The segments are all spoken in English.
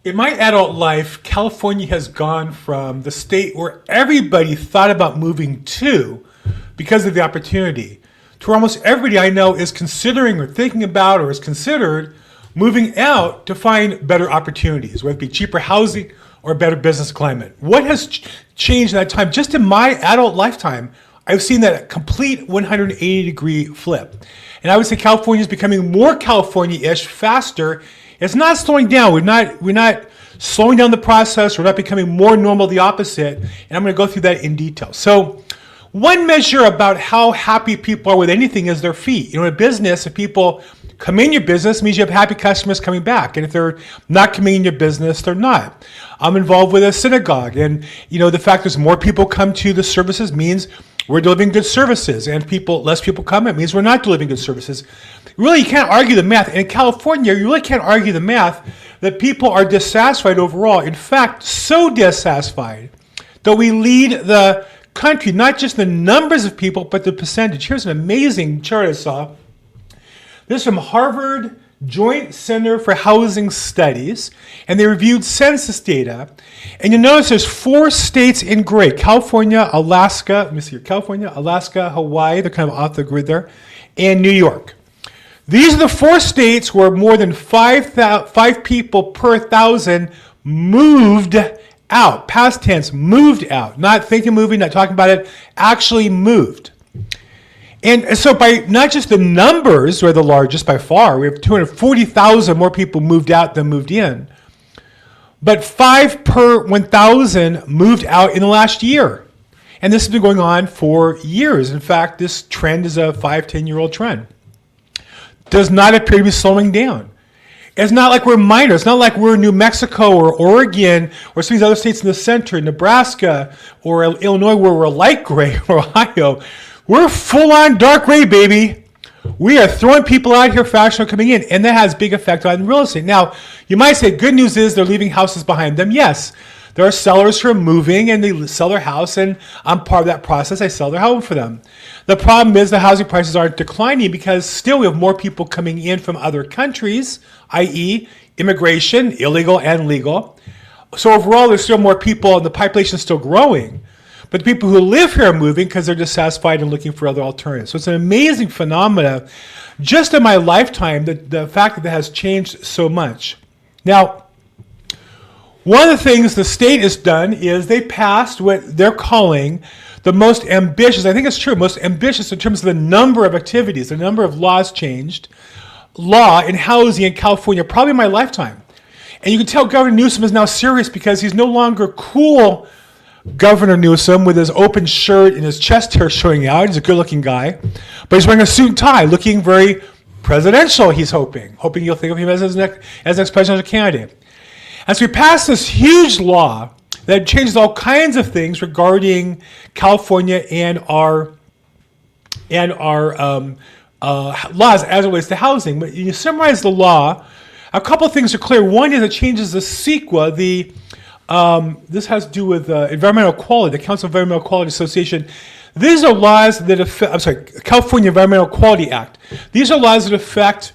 In my adult life, California has gone from the state where everybody thought about moving to because of the opportunity to where almost everybody I know is considering or thinking about or is considered moving out to find better opportunities, whether it be cheaper housing or a better business climate. What has changed in that time? Just in my adult lifetime, I've seen that complete 180-degree flip. And I would say California is becoming more California-ish faster. It's not slowing down. We're not slowing down the process. We're not becoming more normal, the opposite. And I'm going to go through that in detail. So one measure about how happy people are with anything is their feet. In a business, if people come in your business, it means you have happy customers coming back. And if they're not coming in your business, they're not. I'm involved with a synagogue. And the fact there's more people come to the services means we're delivering good services, and less people come. It means we're not delivering good services. Really, you can't argue the math. And in California, you really can't argue the math that people are dissatisfied overall. In fact, so dissatisfied that we lead the country, not just the numbers of people, but the percentage. Here's an amazing chart I saw. This is from Harvard Joint Center for Housing Studies, and they reviewed census data. And you'll notice there's 4 states in gray: California, Alaska, let me see here, California, Alaska, Hawaii, they're kind of off the grid there, and New York. These are the 4 states where more than 5 people per 1,000 moved out. Past tense, moved out. Not thinking moving, not talking about it, actually moved. And so by not just the numbers are the largest by far, we have 240,000 more people moved out than moved in, but 5 per 1,000 moved out in the last year. And this has been going on for years. In fact, this trend is a 5-10-year-old trend. Does not appear to be slowing down. It's not like we're minor. It's not like we're New Mexico or Oregon or some of these other states in the center, Nebraska or Illinois, where we're light gray, or Ohio. We're full-on dark gray, baby. We are throwing people out here fashionable coming in, and that has big effect on real estate. Now, you might say good news is they're leaving houses behind them. Yes, there are sellers who are moving, and they sell their house, and I'm part of that process. I sell their home for them. The problem is the housing prices aren't declining because still we have more people coming in from other countries, i.e. immigration, illegal and legal. So overall, there's still more people, and the population is still growing. But the people who live here are moving because they're dissatisfied and looking for other alternatives. So it's an amazing phenomena just in my lifetime, the fact that has changed so much. Now, one of the things the state has done is they passed what they're calling the most ambitious, I think it's true, most ambitious in terms of the number of activities, the number of laws changed, law in housing in California, probably in my lifetime. And you can tell Governor Newsom is now serious because he's no longer cool Governor Newsom with his open shirt and his chest hair showing out. He's a good-looking guy. But he's wearing a suit and tie, looking very presidential, he's hoping you'll think of him as his next presidential candidate. And so we passed this huge law that changes all kinds of things regarding California and our laws as it relates to housing. But you summarize the law, a couple of things are clear. One is it changes the CEQA, this has to do with environmental quality, the Council of Environmental Quality Association. These are laws that affect, California Environmental Quality Act. These are laws that affect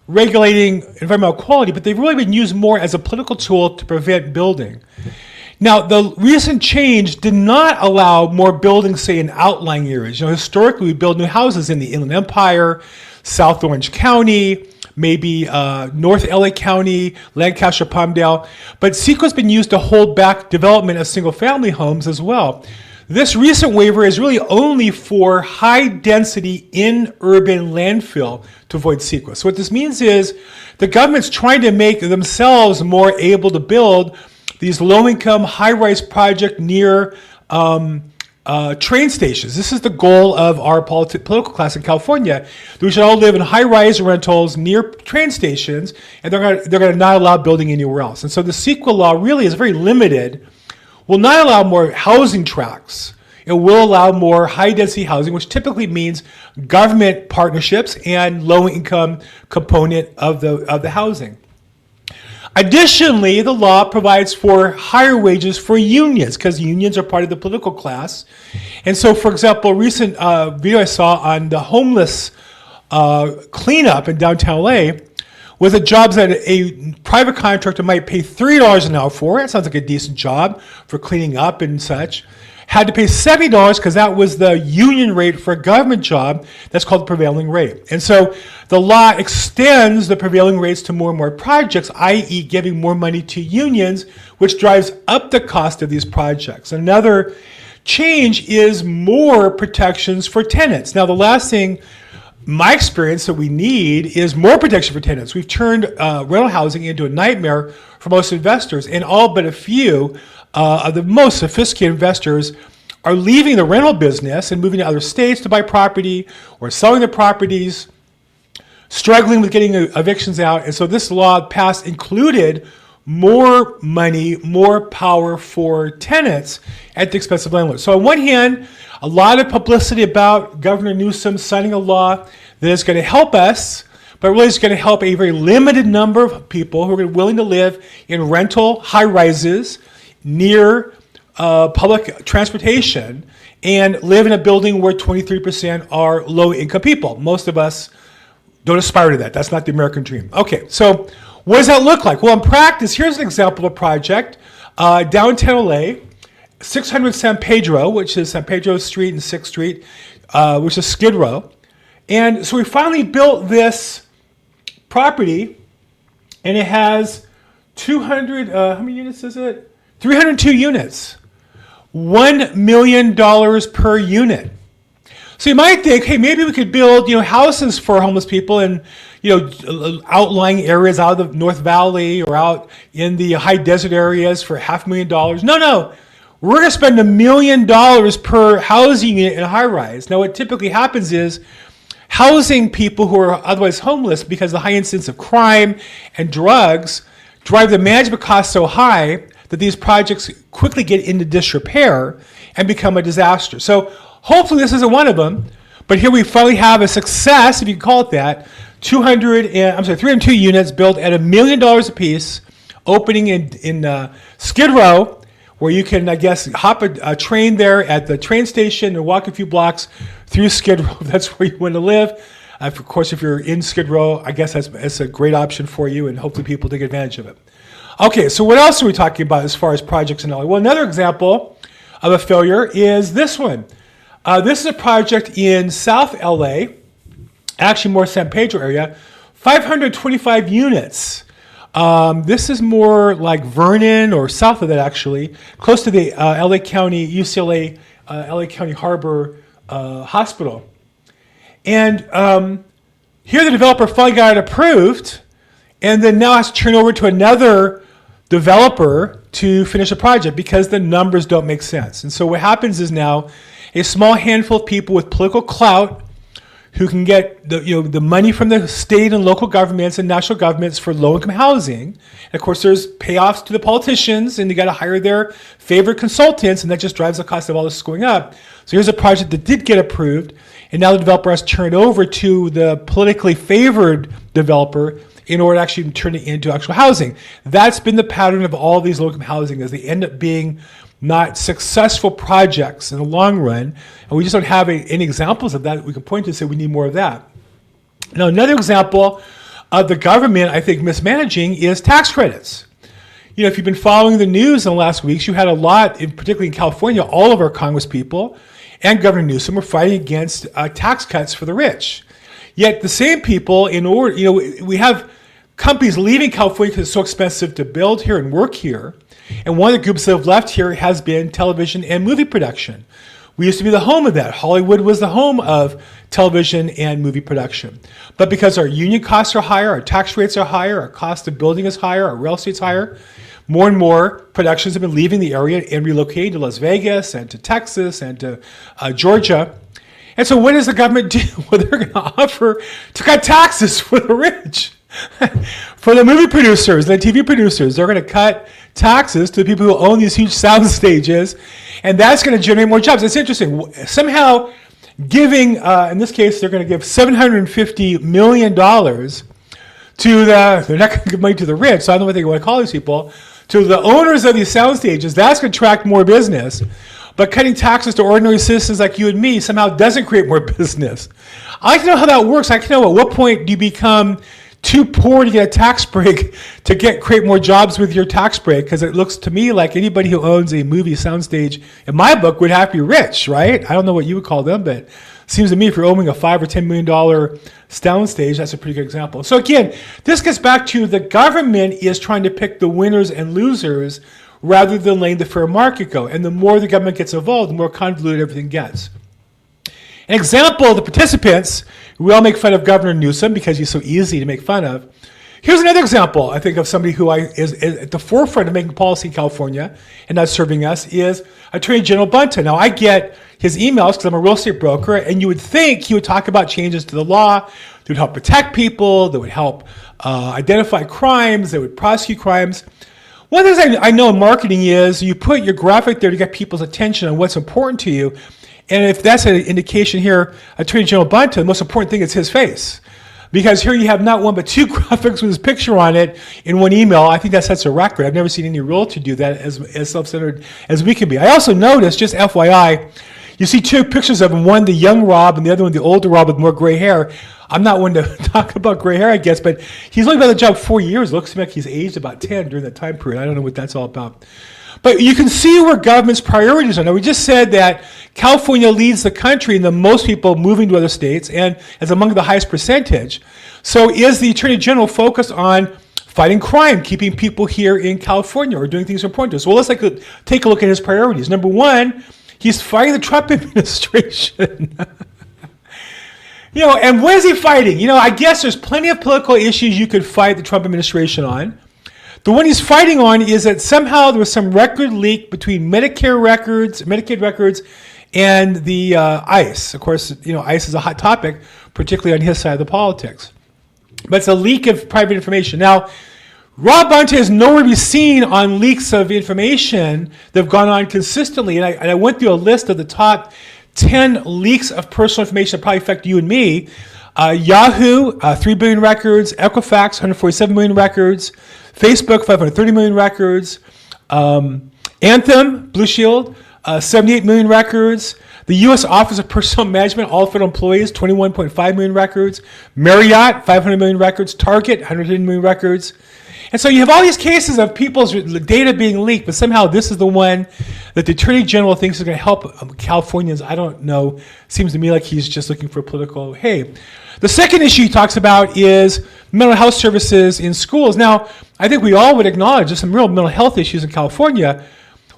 regulating environmental quality, but they've really been used more as a political tool to prevent building. Now, the recent change did not allow more building, say, in outlying areas. Historically, we build new houses in the Inland Empire, South Orange County, maybe North LA County, Lancaster, Palmdale. But CEQA has been used to hold back development of single-family homes as well. This recent waiver is really only for high-density in urban landfill to avoid CEQA. So what this means is the government's trying to make themselves more able to build these low-income, high-rise projects near train stations. This is the goal of our political class in California. We should all live in high-rise rentals near train stations, and they're going to not allow building anywhere else. And so the CEQA law really is very limited, will not allow more housing tracts. It will allow more high-density housing, which typically means government partnerships and low-income component of the housing. Additionally, the law provides for higher wages for unions because unions are part of the political class. And so, for example, a recent video I saw on the homeless cleanup in downtown LA was the jobs that a private contractor might pay $3 an hour for. That sounds like a decent job for cleaning up and such. Had to pay $70 because that was the union rate for a government job. That's called the prevailing rate. And so the law extends the prevailing rates to more and more projects, i.e. giving more money to unions, which drives up the cost of these projects. Another change is more protections for tenants. Now, the last thing, my experience, that we need is more protection for tenants. We've turned rental housing into a nightmare for most investors, and all but a few of the most sophisticated investors are leaving the rental business and moving to other states to buy property or selling their properties, struggling with getting evictions out. And so this law passed included more money, more power for tenants at the expense of landlords. So on one hand, a lot of publicity about Governor Newsom signing a law that is going to help us, but really is going to help a very limited number of people who are willing to live in rental high-rises near public transportation and live in a building where 23% are low-income people. Most of us don't aspire to that. That's not the American dream. Okay, so what does that look like? Well, in practice, here's an example of a project. Downtown LA, 600 San Pedro, which is San Pedro Street and 6th Street, which is Skid Row. And so we finally built this property, and it has 200, how many units is it? 302 units. $1 million per unit. So you might think, hey, maybe we could build, houses for homeless people in, outlying areas out of the North Valley or out in the high desert areas for $500,000. No. We're going to spend $1 million per housing unit in a high rise. Now, what typically happens is housing people who are otherwise homeless, because the high incidence of crime and drugs drive the management costs so high that these projects quickly get into disrepair and become a disaster. So hopefully this isn't one of them, but here we finally have a success, if you can call it that. 302 units built at $1 million a piece, opening in Skid Row, where you can, I guess, hop a train there at the train station and walk a few blocks through Skid Row. That's where you want to live. Of course, if you're in Skid Row, I guess that's a great option for you, and hopefully people take advantage of it. Okay, so what else are we talking about as far as projects in LA? Well, another example of a failure is this one. This is a project in South LA, actually more San Pedro area, 525 units. This is more like Vernon or south of that, actually, close to the LA County, UCLA, LA County Harbor Hospital. And here the developer finally got it approved, and then now has to turn over to another developer to finish a project because the numbers don't make sense. And so what happens is now a small handful of people with political clout who can get the money from the state and local governments and national governments for low-income housing. And of course, there's payoffs to the politicians, and you got to hire their favorite consultants, and that just drives the cost of all this going up. So here's a project that did get approved, and now the developer has turned over to the politically favored developer in order to actually turn it into actual housing. That's been the pattern of all these low-income housing, is they end up being not successful projects in the long run, and we just don't have any examples of that we can point to and say we need more of that. Now, another example of the government, I think, mismanaging is tax credits. If you've been following the news in the last weeks, you had a lot, particularly in California, all of our Congress people and Governor Newsom were fighting against tax cuts for the rich. Yet the same people, we have companies leaving California because it's so expensive to build here and work here. And one of the groups that have left here has been television and movie production. We used to be the home of that. Hollywood was the home of television and movie production. But because our union costs are higher, our tax rates are higher, our cost of building is higher, our real estate's higher, more and more productions have been leaving the area and relocating to Las Vegas and to Texas and to Georgia. And so what does the government do? Well, they're going to offer to cut taxes for the rich. For the movie producers, the TV producers, they're going to cut taxes to the people who own these huge sound stages, and that's going to generate more jobs. It's interesting. Somehow giving, in this case, they're going to give $750 million to they're not going to give money to the rich, so I don't know what they want to call these people, to the owners of these sound stages. That's going to attract more business. But cutting taxes to ordinary citizens like you and me somehow doesn't create more business. I like to know how that works. I like to know at what point do you become too poor to get a tax break to create more jobs with your tax break, because it looks to me like anybody who owns a movie soundstage, in my book, would have to be rich, right? I don't know what you would call them, but it seems to me if you're owning a $5 or $10 million soundstage, that's a pretty good example. So again, this gets back to the government is trying to pick the winners and losers rather than letting the fair market go. And the more the government gets involved, the more convoluted everything gets. An example of the participants, we all make fun of Governor Newsom because he's so easy to make fun of. Here's another example, I think, of somebody who is at the forefront of making policy in California and not serving us, is Attorney General Bunta. Now, I get his emails because I'm a real estate broker, and you would think he would talk about changes to the law that would help protect people, that would help identify crimes, that would prosecute crimes. One of the things I know in marketing is you put your graphic there to get people's attention on what's important to you. And if that's an indication here, Attorney General Bunta, the most important thing is his face. Because here you have not one but two graphics with his picture on it in one email. I think that sets a record. I've never seen any realtor do that as self-centered as we can be. I also noticed, just FYI, you see two pictures of him, one the young Rob and the other one the older Rob with more gray hair. I'm not one to talk about gray hair, I guess, but he's only been on the job 4 years. It looks like he's aged about 10 during that time period. I don't know what that's all about. But you can see where government's priorities are. Now, we just said that California leads the country in the most people moving to other states and is among the highest percentage. So is the Attorney General focused on fighting crime, keeping people here in California, or doing things important to us? Well, let's take a look at his priorities. Number one, he's fighting the Trump administration. And what is he fighting? I guess there's plenty of political issues you could fight the Trump administration on. The one he's fighting on is that somehow there was some record leak between Medicaid records, and the ICE. Of course, ICE is a hot topic, particularly on his side of the politics. But it's a leak of private information. Now, Rob Bunta is nowhere to be seen on leaks of information that have gone on consistently. And I went through a list of the top 10 leaks of personal information that probably affect you and me. Yahoo, 3 billion records. Equifax, 147 million records. Facebook, 530 million records. Anthem, Blue Shield, 78 million records. The U.S. Office of Personnel Management, all federal employees, 21.5 million records. Marriott, 500 million records. Target, 110 million records. And so you have all these cases of people's data being leaked, but somehow this is the one that the Attorney General thinks is going to help Californians. I don't know. Seems to me like he's just looking for political hay. The second issue he talks about is mental health services in schools. Now, I think we all would acknowledge there's some real mental health issues in California.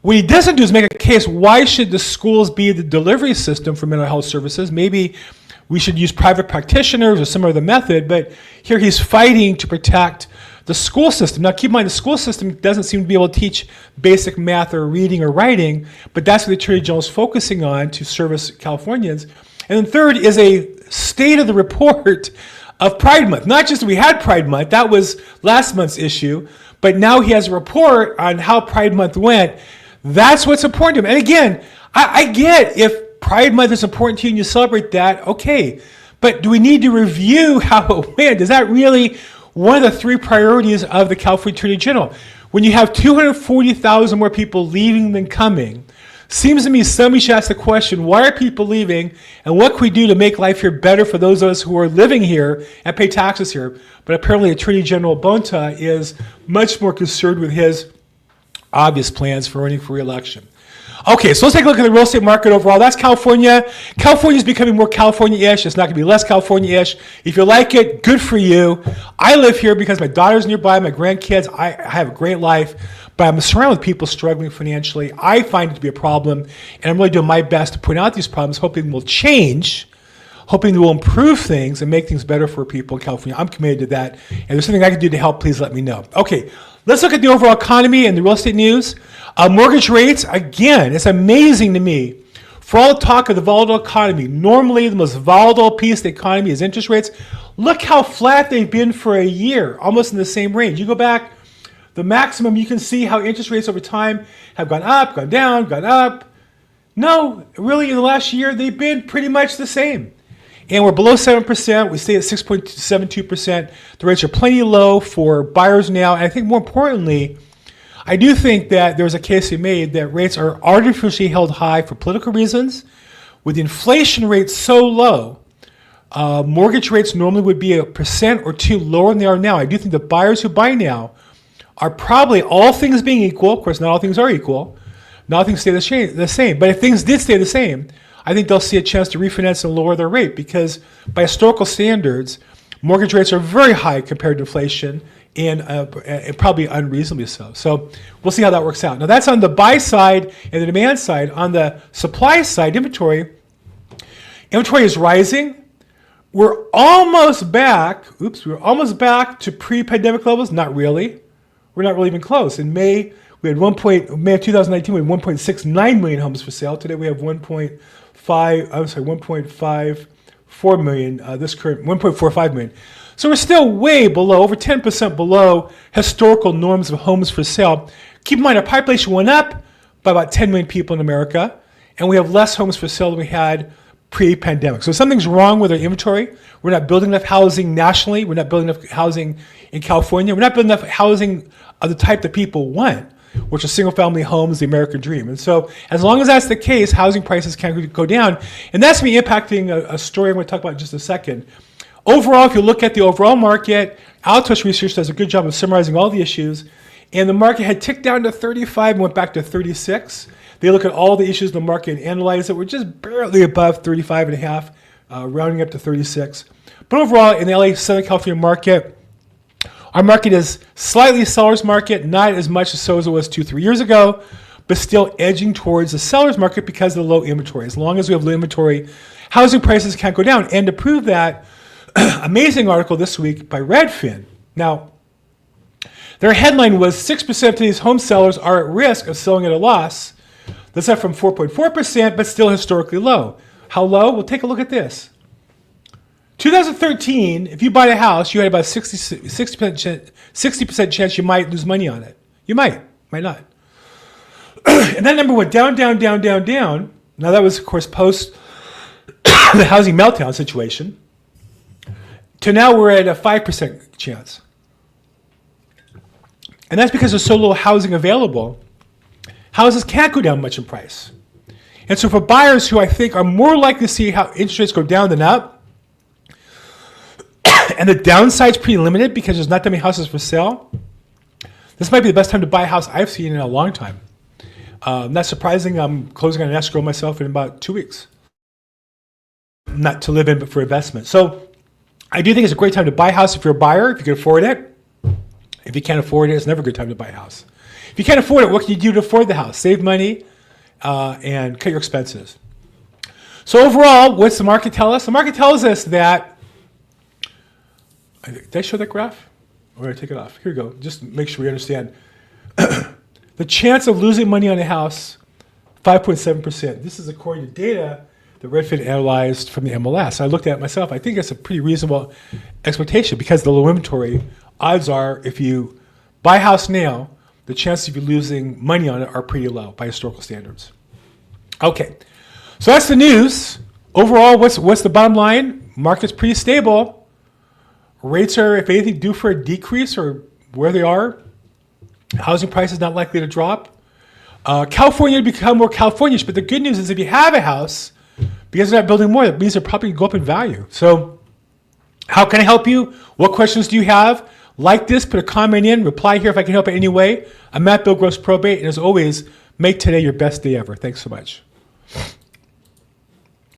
What he doesn't do is make a case, why should the schools be the delivery system for mental health services? Maybe we should use private practitioners or some other method, but here he's fighting to protect the school system. Now, keep in mind, the school system doesn't seem to be able to teach basic math or reading or writing, but that's what the Attorney General is focusing on to service Californians. And then third is a state of the report of Pride Month. Not just that we had Pride Month, that was last month's issue, but now he has a report on how Pride Month went. That's what's important to him. And again, I get if Pride Month is important to you and you celebrate that, okay. But do we need to review how it went? Is that really one of the three priorities of the California Attorney General? When you have 240,000 more people leaving than coming, seems to me somebody should ask the question, why are people leaving, and what can we do to make life here better for those of us who are living here and pay taxes here? But apparently Attorney General Bunta is much more concerned with his obvious plans for running for re-election. Okay, so let's take a look at the real estate market overall. That's California. California is becoming more California-ish. It's not going to be less California-ish. If you like it, good for you. I live here because my daughter's nearby, my grandkids. I have a great life, but I'm surrounded with people struggling financially. I find it to be a problem, and I'm really doing my best to point out these problems, hoping they'll change, hoping they will improve things and make things better for people in California. I'm committed to that. And if there's something I can do to help, please let me know. Okay, let's look at the overall economy and the real estate news. Mortgage rates, again, it's amazing to me. For all the talk of the volatile economy, normally the most volatile piece of the economy is interest rates. Look how flat they've been for a year, almost in the same range. You go back, the maximum, you can see how interest rates over time have gone up, gone down, gone up. No, really in the last year, they've been pretty much the same. And we're below 7%. We stay at 6.72%. The rates are plenty low for buyers now. And I think more importantly, I do think that there's a case to be made that rates are artificially held high for political reasons. With the inflation rate so low, Mortgage rates normally would be 1% or 2% lower than they are now. I do think the buyers who buy now are probably, all things being equal, of course not all things are equal, not all things stay the same, but if things did stay the same, I think they'll see a chance to refinance and lower their rate, because by historical standards, mortgage rates are very high compared to inflation, and probably unreasonably so. So we'll see how that works out. Now that's on the buy side and the demand side. On the supply side, inventory is rising. We're almost back to pre-pandemic levels. Not really. We're not really even close. In May, we had May of 2019, we had 1.69 million homes for sale. Today we have 1.54 million, this current 1.45 million. So we're still way below, over 10% below historical norms of homes for sale. Keep in mind, our population went up by about 10 million people in America, and we have less homes for sale than we had pre-pandemic. So something's wrong with our inventory. We're not building enough housing nationally. We're not building enough housing in California. We're not building enough housing of the type that people want, which are single-family homes, the American dream. And so as long as that's the case, housing prices can't go down. And that's me impacting a story I'm going to talk about in just a second. Overall, if you look at the overall market, Altos Research does a good job of summarizing all the issues. And the market had ticked down to 35 and went back to 36. They look at all the issues in the market and analyze it. We're just barely above 35 and a half, rounding up to 36. But overall, in the LA Southern California market, our market is slightly seller's market, not as much as so as it was 2-3 years ago, but still edging towards the seller's market because of the low inventory. As long as we have low inventory, housing prices can't go down. And to prove that, amazing article this week by Redfin. Now, their headline was 6% of today's home sellers are at risk of selling at a loss. That's up from 4.4%, but still historically low. How low? Well, take a look at this. 2013, if you bought a house, you had about 60% chance you might lose money on it. You might not. And that number went down, down, down, down, down. Now that was, of course, post the housing meltdown situation. To now we're at a 5% chance. And that's because there's so little housing available. Houses can't go down much in price. And so for buyers who I think are more likely to see how interest rates go down than up, and the downside's pretty limited because there's not that many houses for sale, this might be the best time to buy a house I've seen in a long time. Not surprising, I'm closing on an escrow myself in about 2 weeks. Not to live in, but for investment. So I do think it's a great time to buy a house if you're a buyer, if you can afford it. If you can't afford it, it's never a good time to buy a house. If you can't afford it, what can you do to afford the house? Save money and cut your expenses. So overall, what's the market tell us? The market tells us that, did I show that graph? Or did I take it off? Here we go, just make sure we understand. The chance of losing money on a house, 5.7%. This is according to data that Redfin analyzed from the MLS. I looked at it myself. I think it's a pretty reasonable expectation because the low inventory, odds are if you buy a house now, the chances of you losing money on it are pretty low by historical standards. Okay, so that's the news. Overall, what's the bottom line? Market's pretty stable. Rates are, if anything, due for a decrease or where they are. Housing prices not likely to drop. California to become more Californian, but the good news is if you have a house, because they're not building more, that means they're probably going to go up in value. So how can I help you? What questions do you have? Like this, put a comment in, reply here if I can help in any way. I'm Matt Bill Gross Probate, and as always, make today your best day ever. Thanks so much.